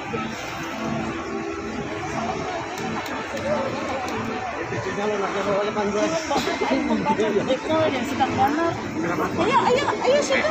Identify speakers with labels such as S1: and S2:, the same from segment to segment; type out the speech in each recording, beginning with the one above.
S1: Ayo situ.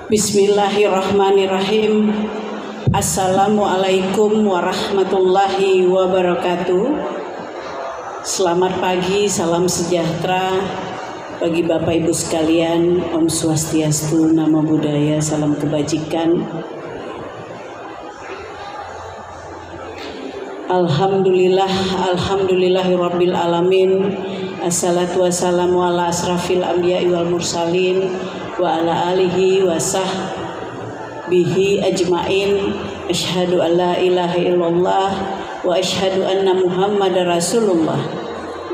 S1: Bismillahirrahmanirrahim. Assalamualaikum warahmatullahi wabarakatuh. Selamat pagi, salam sejahtera bagi Bapak Ibu sekalian. Om Swastiastu, Namo Buddhaya, salam kebajikan. Alhamdulillah, alhamdulillahirabbil alamin. Assalatu wassalamu ala asrafil anbiya'i wal mursalin wa ala alihi wa sahbihi ajmain. Asyhadu an la ilaha illallah wa asyhadu anna Muhammadar Rasulullah.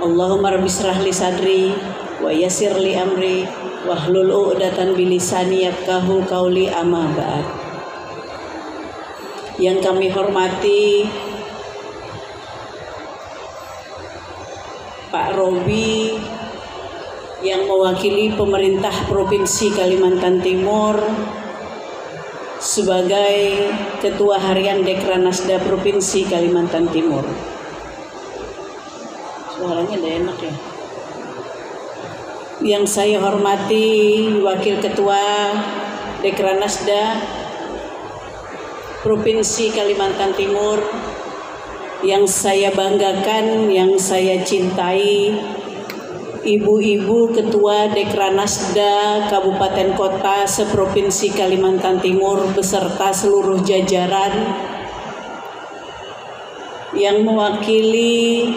S1: Allahumma rabbi shrah li sadri wa yassir li amri wahlul 'uqdatam min lisani yafqahu qauli, amma ba'd. Yang kami hormati Pak Robi yang mewakili pemerintah Provinsi Kalimantan Timur sebagai Ketua Harian Dekranasda Provinsi Kalimantan Timur. Suaranya udah enak ya. Yang saya hormati Wakil Ketua Dekranasda Provinsi Kalimantan Timur, yang saya banggakan, yang saya cintai, ibu-ibu ketua Dekranasda Kabupaten Kota seprovinsi Kalimantan Timur beserta seluruh jajaran yang mewakili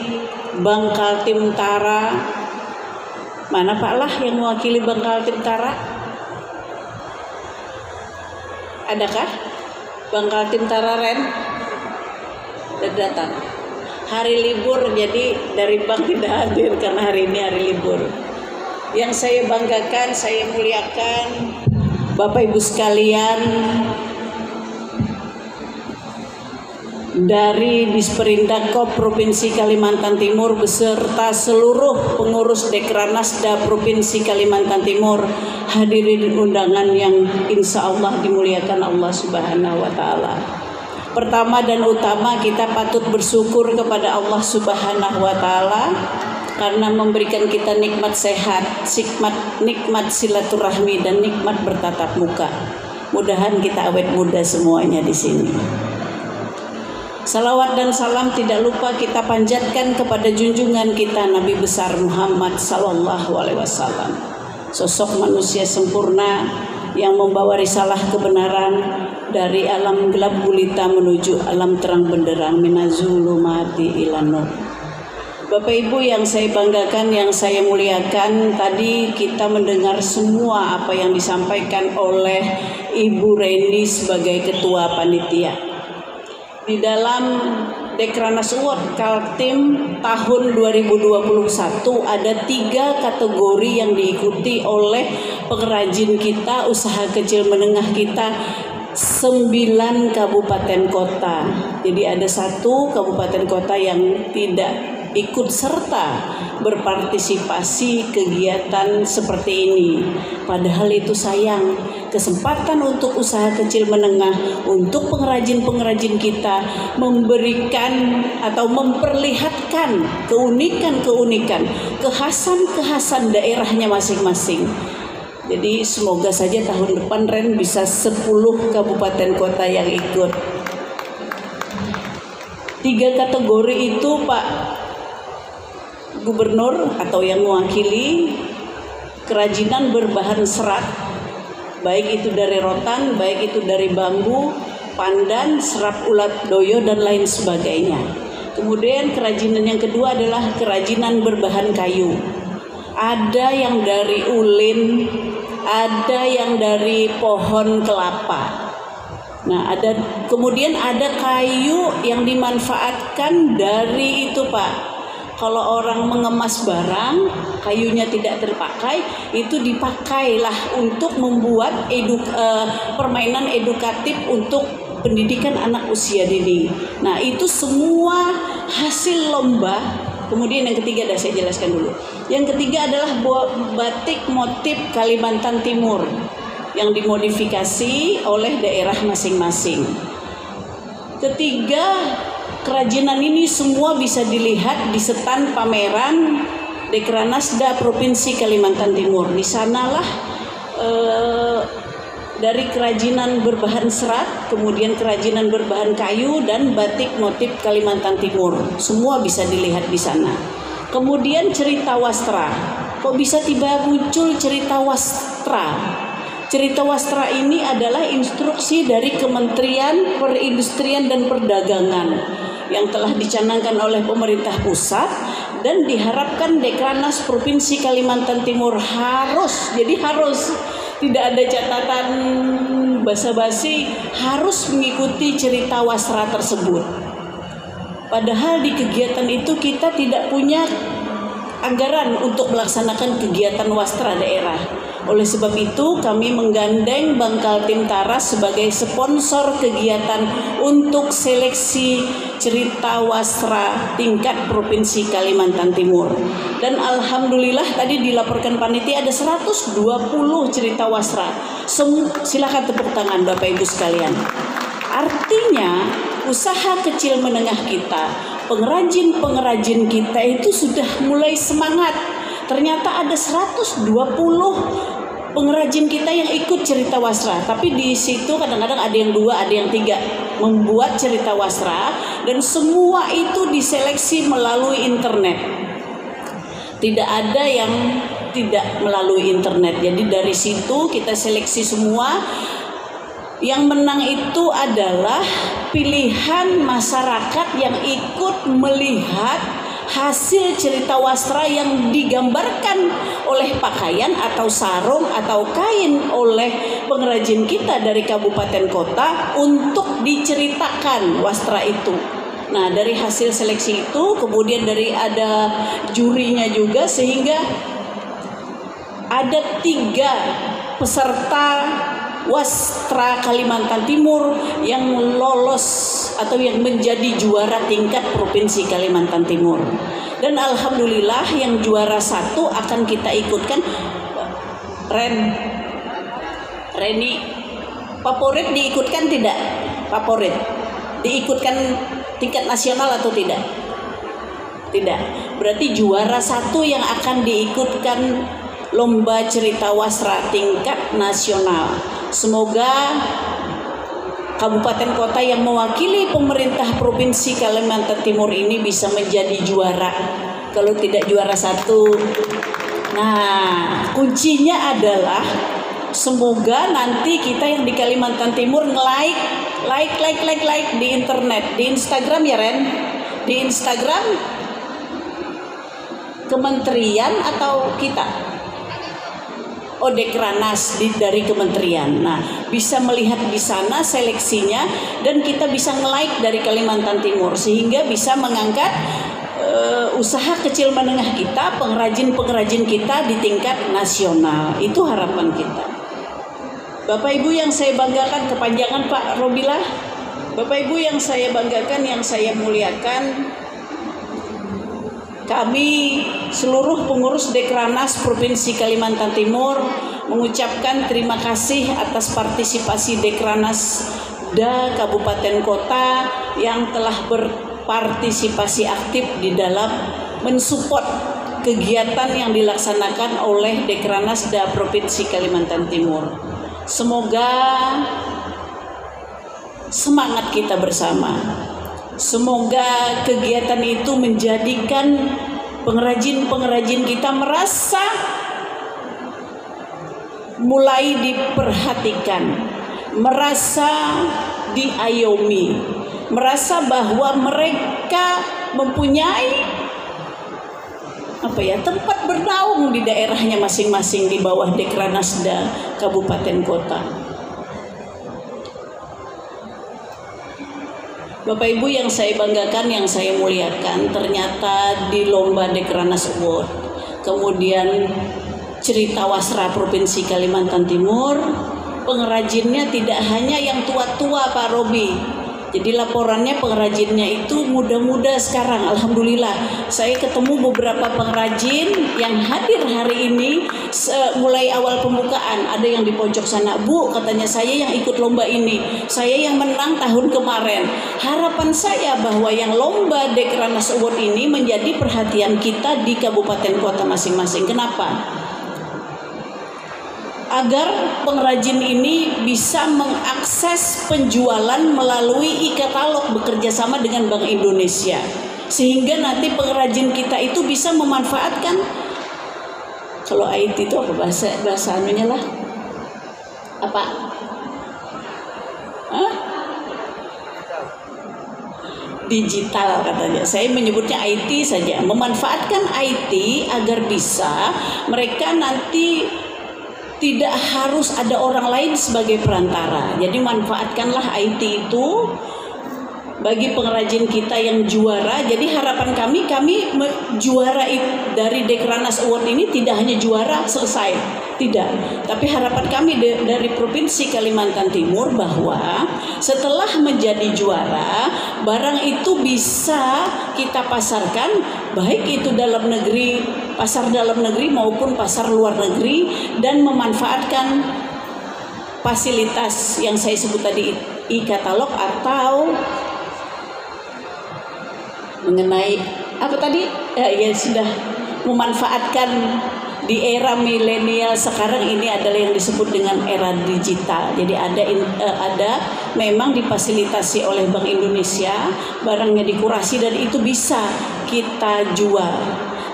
S1: Bangkaltim Tara. Mana Pak Lah yang mewakili Bangkaltim Tara? Adakah Bangkaltim Tara Ren? Sudah datang. Hari libur, jadi dari bank tidak hadir karena hari ini hari libur. Yang saya banggakan, saya muliakan Bapak Ibu sekalian dari Disperindak Provinsi Kalimantan Timur beserta seluruh pengurus Dekranasda Provinsi Kalimantan Timur, hadirin undangan yang insya Allah dimuliakan Allah Subhanahu wa Ta'ala. Pertama dan utama kita patut bersyukur kepada Allah Subhanahu wa Ta'ala karena memberikan kita nikmat sehat, nikmat silaturahmi dan nikmat bertatap muka. Mudahan kita awet muda semuanya di sini. Salawat dan salam tidak lupa kita panjatkan kepada junjungan kita Nabi besar Muhammad sallallahu alaihi wasallam. Sosok manusia sempurna yang membawa risalah kebenaran dari alam gelap gulita menuju alam terang benderang, minazulumati ilan nur. Bapak Ibu yang saya banggakan, yang saya muliakan, tadi kita mendengar semua apa yang disampaikan oleh Ibu Reni sebagai ketua panitia. Di dalam Dekranas Award Kaltim tahun 2021 ada 3 kategori yang diikuti oleh pengrajin kita, usaha kecil menengah kita, 9 kabupaten kota. Jadi ada 1 kabupaten kota yang tidak ikut serta berpartisipasi kegiatan seperti ini. Padahal itu sayang, kesempatan untuk usaha kecil menengah, untuk pengrajin-pengrajin kita memberikan atau memperlihatkan keunikan-keunikan, kekhasan-kekhasan daerahnya masing-masing. Jadi semoga saja tahun depan Ren bisa 10 kabupaten kota yang ikut. 3 kategori itu Pak Gubernur atau yang mewakili kerajinan berbahan serat, baik itu dari rotan, baik itu dari bambu, pandan, serap ulat doyo dan lain sebagainya. Kemudian kerajinan yang kedua adalah kerajinan berbahan kayu. Ada yang dari ulin, ada yang dari pohon kelapa. Nah, kemudian ada kayu yang dimanfaatkan dari itu Pak. Kalau orang mengemas barang, kayunya tidak terpakai, itu dipakailah untuk membuat permainan edukatif untuk pendidikan anak usia dini. Nah, itu semua hasil lomba. Kemudian yang ketiga, saya jelaskan dulu. Yang ketiga adalah batik motif Kalimantan Timur yang dimodifikasi oleh daerah masing-masing. Ketiga, kerajinan ini semua bisa dilihat di stand pameran Dekranasda Provinsi Kalimantan Timur. Di sanalah dari kerajinan berbahan serat, kemudian kerajinan berbahan kayu dan batik motif Kalimantan Timur. Semua bisa dilihat di sana. Kemudian cerita wastra. Kok bisa tiba muncul cerita wastra? Cerita wastra ini adalah instruksi dari Kementerian Perindustrian dan Perdagangan yang telah dicanangkan oleh pemerintah pusat dan diharapkan Dekranas Provinsi Kalimantan Timur harus tidak ada catatan basa-basi, harus mengikuti cerita wastra tersebut. Padahal di kegiatan itu kita tidak punya anggaran untuk melaksanakan kegiatan wastra daerah. Oleh sebab itu kami menggandeng Bangkaltim Tara sebagai sponsor kegiatan untuk seleksi cerita wastra tingkat Provinsi Kalimantan Timur. Dan alhamdulillah tadi dilaporkan panitia ada 120 cerita wastra. Silakan tepuk tangan Bapak Ibu sekalian. Artinya usaha kecil menengah kita, pengrajin-pengrajin kita itu sudah mulai semangat. Ternyata ada 120 pengrajin kita yang ikut cerita wastra, tapi di situ kadang-kadang ada yang 2, ada yang 3 membuat cerita wastra, dan semua itu diseleksi melalui internet. Tidak ada yang tidak melalui internet. Jadi dari situ kita seleksi semua. Yang menang itu adalah pilihan masyarakat yang ikut melihat hasil cerita wastra yang digambarkan oleh pakaian atau sarung atau kain oleh pengrajin kita dari kabupaten kota untuk diceritakan wastra itu. Nah, dari hasil seleksi itu kemudian dari ada jurinya juga, sehingga ada 3 peserta wastra Kalimantan Timur yang lolos atau yang menjadi juara tingkat provinsi Kalimantan Timur. Dan alhamdulillah yang juara 1 akan kita ikutkan. Reni, favorit diikutkan tidak? Favorit diikutkan tingkat nasional atau tidak? Tidak. Berarti juara 1 yang akan diikutkan lomba cerita wastra tingkat nasional. Semoga kabupaten kota yang mewakili pemerintah provinsi Kalimantan Timur ini bisa menjadi juara. Kalau tidak juara 1, nah kuncinya adalah semoga nanti kita yang di Kalimantan Timur like di internet, di Instagram ya Ren, di Instagram kementerian atau kita? Oh, Dekranas dari kementerian. Nah, bisa melihat di sana seleksinya dan kita bisa nge-like dari Kalimantan Timur sehingga bisa mengangkat usaha kecil menengah kita, pengrajin-pengrajin kita di tingkat nasional. Itu harapan kita. Bapak Ibu yang saya banggakan, kepanjangan Pak Robilah. Bapak Ibu yang saya banggakan, yang saya muliakan, kami seluruh pengurus Dekranas Provinsi Kalimantan Timur mengucapkan terima kasih atas partisipasi Dekranas da Kabupaten Kota yang telah berpartisipasi aktif di dalam mensupport kegiatan yang dilaksanakan oleh Dekranas da Provinsi Kalimantan Timur. Semoga semangat kita bersama. Semoga kegiatan itu menjadikan pengrajin-pengrajin kita merasa mulai diperhatikan, merasa diayomi, merasa bahwa mereka mempunyai tempat bernaung di daerahnya masing-masing di bawah Dekranasda Kabupaten Kota. Bapak Ibu yang saya banggakan, yang saya muliakan, ternyata di lomba Dekranas Award, kemudian cerita wasra Provinsi Kalimantan Timur, pengrajinnya tidak hanya yang tua-tua Pak Robi. Jadi laporannya pengrajinnya itu muda-muda sekarang. Alhamdulillah saya ketemu beberapa pengrajin yang hadir hari ini mulai awal pembukaan. Ada yang di pojok sana, Bu, katanya saya yang ikut lomba ini, saya yang menang tahun kemarin. Harapan saya bahwa yang lomba Dekranas Award ini menjadi perhatian kita di kabupaten kota masing-masing. Kenapa? Agar pengrajin ini bisa mengakses penjualan melalui e-katalog bekerjasama dengan Bank Indonesia, sehingga nanti pengrajin kita itu bisa memanfaatkan, kalau IT itu apa bahasa anunya lah, apa? Digital katanya. Saya menyebutnya IT saja. Memanfaatkan IT agar bisa mereka nanti tidak harus ada orang lain sebagai perantara. Jadi manfaatkanlah IT itu bagi pengrajin kita yang juara. Jadi harapan kami juara dari Dekranas Award ini tidak hanya juara selesai, tidak. Tapi harapan kami dari Provinsi Kalimantan Timur bahwa setelah menjadi juara, barang itu bisa kita pasarkan, baik itu dalam negeri, pasar dalam negeri maupun pasar luar negeri, dan memanfaatkan fasilitas yang saya sebut tadi, e-katalog atau mengenai apa tadi? Ya sudah memanfaatkan di era milenial sekarang ini adalah yang disebut dengan era digital. Jadi ada memang difasilitasi oleh Bank Indonesia, barangnya dikurasi dan itu bisa kita jual.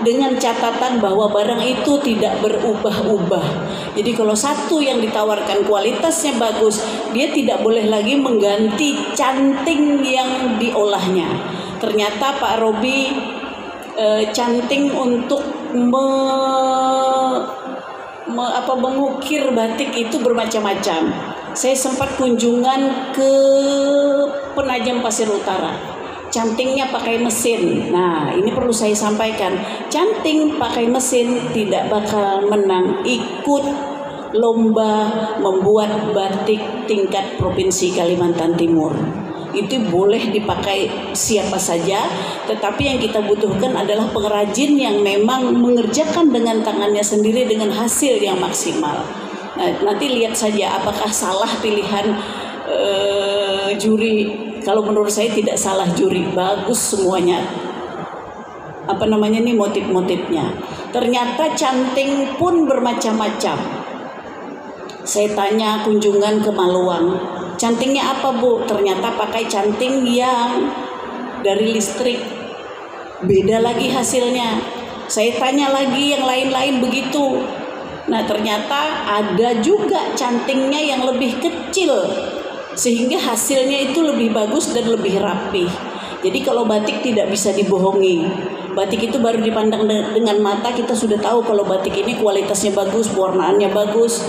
S1: dengan catatan bahwa barang itu tidak berubah-ubah. Jadi kalau satu yang ditawarkan kualitasnya bagus, dia tidak boleh lagi mengganti canting yang diolahnya. Ternyata Pak Robi canting untuk mengukir batik itu bermacam-macam. Saya sempat kunjungan ke Penajam Pasir Utara. Cantingnya pakai mesin. Nah, ini perlu saya sampaikan. Canting pakai mesin tidak bakal menang ikut lomba membuat batik tingkat Provinsi Kalimantan Timur. Itu boleh dipakai siapa saja, tetapi yang kita butuhkan adalah pengrajin yang memang mengerjakan dengan tangannya sendiri dengan hasil yang maksimal. Nah, nanti lihat saja apakah salah pilihan juri. Kalau menurut saya tidak salah juri, bagus semuanya. Motif-motifnya. Ternyata canting pun bermacam-macam. Saya tanya kunjungan ke Maluang, cantingnya apa Bu? Ternyata pakai canting yang dari listrik. Beda lagi hasilnya. Saya tanya lagi yang lain-lain begitu. Nah, ternyata ada juga cantingnya yang lebih kecil, sehingga hasilnya itu lebih bagus dan lebih rapi. Jadi kalau batik tidak bisa dibohongi. Batik itu baru dipandang dengan mata, kita sudah tahu kalau batik ini kualitasnya bagus, pewarnaannya bagus.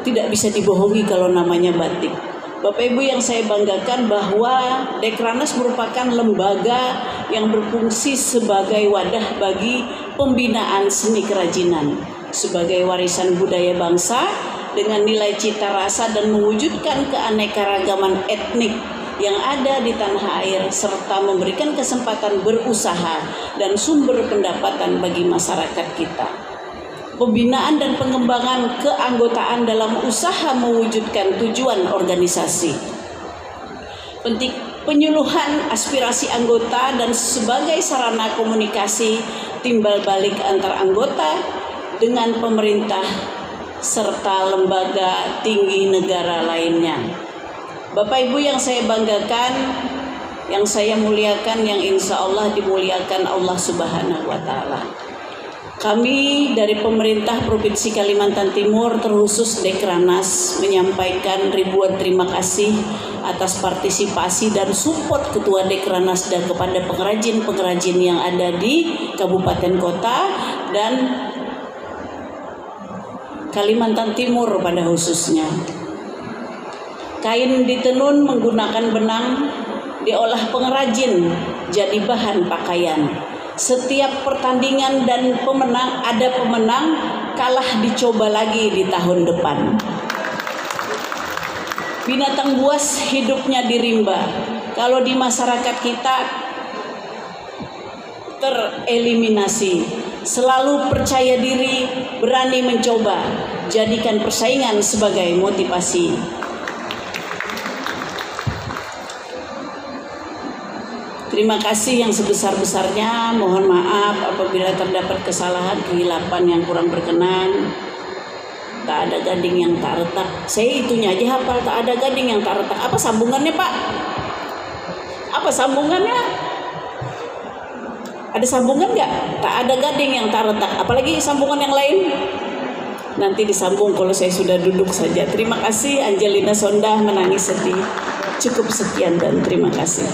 S1: Tidak bisa dibohongi kalau namanya batik. Bapak Ibu yang saya banggakan bahwa Dekranas merupakan lembaga yang berfungsi sebagai wadah bagi pembinaan seni kerajinan sebagai warisan budaya bangsa dengan nilai cita rasa dan mewujudkan keanekaragaman etnik yang ada di tanah air serta memberikan kesempatan berusaha dan sumber pendapatan bagi masyarakat kita. Pembinaan dan pengembangan keanggotaan dalam usaha mewujudkan tujuan organisasi. Penyuluhan aspirasi anggota dan sebagai sarana komunikasi timbal balik antar anggota dengan pemerintah serta lembaga tinggi negara lainnya. Bapak Ibu yang saya banggakan, yang saya muliakan, yang insya Allah dimuliakan Allah Subhanahu wa Ta'ala. Kami dari pemerintah Provinsi Kalimantan Timur terkhusus Dekranas menyampaikan ribuan terima kasih atas partisipasi dan support Ketua Dekranas dan kepada pengrajin-pengrajin yang ada di kabupaten kota dan Kalimantan Timur pada khususnya. Kain ditenun menggunakan benang, diolah pengrajin jadi bahan pakaian. Setiap pertandingan dan ada pemenang, kalah dicoba lagi di tahun depan. Binatang buas hidupnya di rimba. Kalau di masyarakat kita tereliminasi, selalu percaya diri, berani mencoba, jadikan persaingan sebagai motivasi. Terima kasih yang sebesar-besarnya. Mohon maaf apabila terdapat kesalahan, kehilapan yang kurang berkenan. Tak ada gading yang tak retak. Saya itunya aja hafal, tak ada gading yang tak retak. Apa sambungannya Pak? Apa sambungannya? Ada sambungan nggak? Tak ada gading yang tak retak. Apalagi sambungan yang lain? Nanti disambung kalau saya sudah duduk saja. Terima kasih. Angelina Sondah menangis sedih. Cukup sekian dan terima kasih.